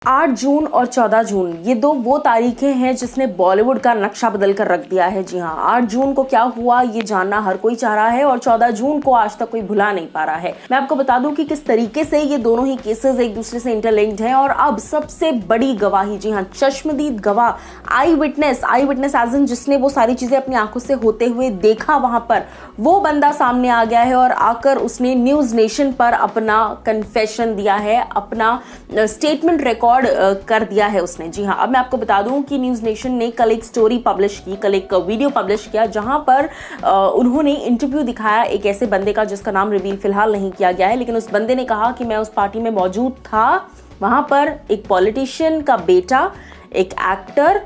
8 जून और 14 जून ये वो तारीखें हैं जिसने बॉलीवुड का नक्शा बदल कर रख दिया है। जी हाँ, 8 जून को क्या हुआ ये जानना हर कोई चाह रहा है और 14 जून को आज तक कोई भुला नहीं पा रहा है। मैं आपको बता दूं कि किस तरीके से ये दोनों ही केसेस एक दूसरे से इंटरलिंक्ड हैं और अब सबसे बड़ी गवाही, जी हाँ, चश्मदीद गवाह, आई विटनेस एज इन जिसने वो सारी चीजें अपनी आंखों से होते हुए देखा, वहां पर वो बंदा सामने आ गया है और आकर उसने न्यूज नेशन पर अपना कन्फेशन दिया है, अपना स्टेटमेंट रिकॉर्ड कर दिया है उसने। जी हाँ, अब मैं आपको बता दूं कि न्यूज नेशन ने कल एक स्टोरी पब्लिश की, कल एक वीडियो पब्लिश किया जहां पर उन्होंने इंटरव्यू दिखाया एक ऐसे बंदे का जिसका नाम रिवील फिलहाल नहीं किया गया है, लेकिन उस बंदे ने कहा कि मैं उस पार्टी में मौजूद था। वहां पर एक पॉलिटिशियन का बेटा, एक एक्टर,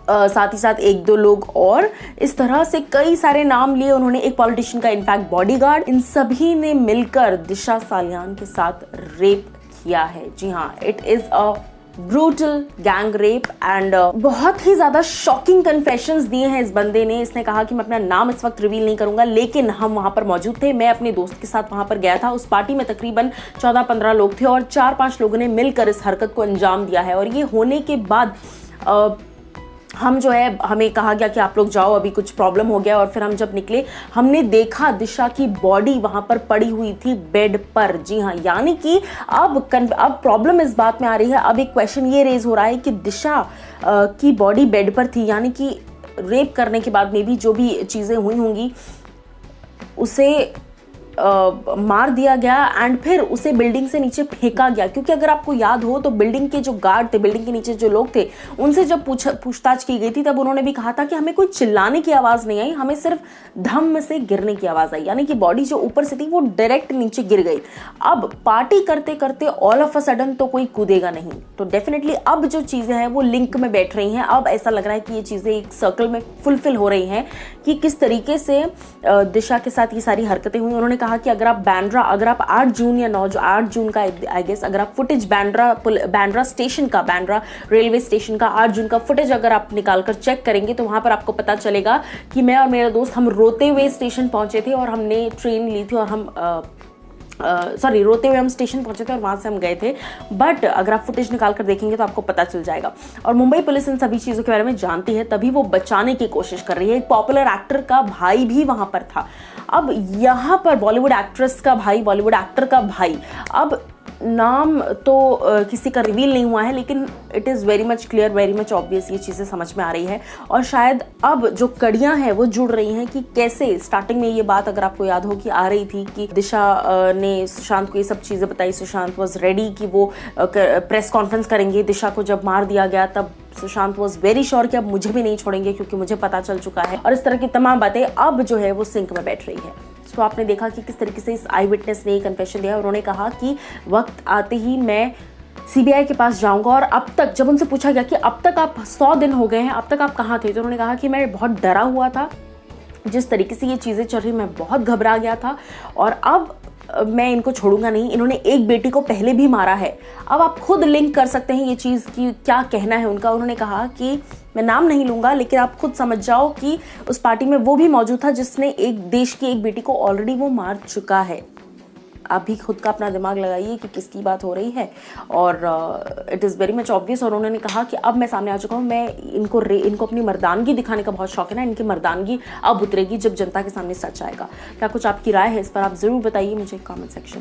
साथ ही साथ एक दो लोग और इस तरह से कई सारे नाम लिए उन्होंने, एक पॉलिटिशियन का इनफैक्ट बॉडीगार्ड, इन सभी ने मिलकर दिशा सालियान के साथ रेप किया है। जी हाँ, it is a brutal gang rape and बहुत ही ज्यादा शॉकिंग कन्फेशंस दिए हैं इस बंदे ने। इसने कहा कि मैं अपना नाम इस वक्त रिवील नहीं करूंगा, लेकिन हम वहां पर मौजूद थे, मैं अपने दोस्त के साथ वहां पर गया था। उस पार्टी में तकरीबन 14-15 लोग थे और 4-5 लोगों ने मिलकर इस हरकत को अंजाम दिया है। और ये होने के बाद हम जो है, हमें कहा गया कि आप लोग जाओ, अभी कुछ प्रॉब्लम हो गया। और फिर हम जब निकले, हमने देखा दिशा की बॉडी वहां पर पड़ी हुई थी बेड पर। जी हाँ, यानी कि अब प्रॉब्लम इस बात में आ रही है, अब एक क्वेश्चन ये रेज हो रहा है कि दिशा की बॉडी बेड पर थी, यानी कि रेप करने के बाद में भी जो भी चीजें हुई होंगी उसे मार दिया गया एंड फिर उसे बिल्डिंग से नीचे फेंका गया। क्योंकि अगर आपको याद हो तो बिल्डिंग के जो गार्ड थे, बिल्डिंग के नीचे जो लोग थे, उनसे जब पूछताछ की गई थी तब उन्होंने भी कहा था कि हमें कोई चिल्लाने की आवाज नहीं आई, हमें सिर्फ धम से गिरने की आवाज आई, यानी कि बॉडी जो ऊपर से थी वो डायरेक्ट नीचे गिर गई। अब पार्टी करते करते ऑल ऑफ अ सडन तो कोई कूदेगा नहीं, तो डेफिनेटली अब जो चीजें हैं वो लिंक में बैठ रही हैं। अब ऐसा लग रहा है कि ये चीजें एक सर्कल में फुलफिल हो रही हैं कि किस तरीके से दिशा के साथ ये सारी हरकतें हुई। उन्होंने कहा कि अगर आप 8 जून या 8 जून का आई गेस, अगर आप फुटेज बांद्रा स्टेशन का, बांद्रा रेलवे स्टेशन का 8 जून का फुटेज अगर आप निकालकर चेक करेंगे तो वहां पर आपको पता चलेगा कि मैं और मेरा दोस्त हम रोते हुए स्टेशन पहुंचे थे और हमने ट्रेन ली थी और हम रोते हुए हम स्टेशन पहुंचे थे और वहां से हम गए थे। बट अगर आप फुटेज निकाल कर देखेंगे तो आपको पता चल जाएगा। और मुंबई पुलिस इन सभी चीजों के बारे में जानती है, तभी वो बचाने की कोशिश कर रही है। एक पॉपुलर एक्टर का भाई भी वहां पर था। अब यहाँ पर बॉलीवुड एक्ट्रेस का भाई, बॉलीवुड एक्टर का भाई, अब नाम तो किसी का रिवील नहीं हुआ है, लेकिन it is very much clear, very much obvious, ये चीज़ें समझ में आ रही है। और शायद अब जो कड़ियां हैं वो जुड़ रही हैं कि कैसे स्टार्टिंग में ये बात, अगर आपको याद हो, कि आ रही थी कि दिशा ने सुशांत को ये सब चीज़ें बताई। सुशांत वॉज रेडी कि वो प्रेस कॉन्फ्रेंस करेंगे। दिशा को जब मार दिया गया तब सुशांत वॉज वेरी श्योर कि अब मुझे भी नहीं छोड़ेंगे क्योंकि मुझे पता चल चुका है। और इस तरह की तमाम बातें अब जो है वो सिंक में बैठ रही है। तो आपने देखा कि किस तरीके से इस आई विटनेस ने कन्फेशन दिया। उन्होंने कहा कि वक्त आते ही मैं सीबीआई के पास जाऊंगा। और अब तक जब उनसे पूछा गया कि अब तक आप 100 दिन हो गए हैं, अब तक आप कहाँ थे, तो उन्होंने कहा कि मैं बहुत डरा हुआ था, जिस तरीके से ये चीज़ें चल रही मैं बहुत घबरा गया था और अब मैं इनको छोड़ूंगा नहीं। इन्होंने एक बेटी को पहले भी मारा है। अब आप खुद लिंक कर सकते हैं ये चीज़ कि क्या कहना है उनका। उन्होंने कहा कि मैं नाम नहीं लूंगा, लेकिन आप खुद समझ जाओ कि उस पार्टी में वो भी मौजूद था जिसने एक देश की एक बेटी को ऑलरेडी वो मार चुका है। आप भी खुद का अपना दिमाग लगाइए कि किसकी बात हो रही है। और it is very much obvious. और उन्होंने कहा कि अब मैं सामने आ चुका हूँ, मैं इनको अपनी मर्दानगी दिखाने का बहुत शौक है ना, इनकी मर्दानगी अब उतरेगी जब जनता के सामने सच आएगा। क्या कुछ आपकी राय है इस पर, आप ज़रूर बताइए मुझे कमेंट सेक्शन।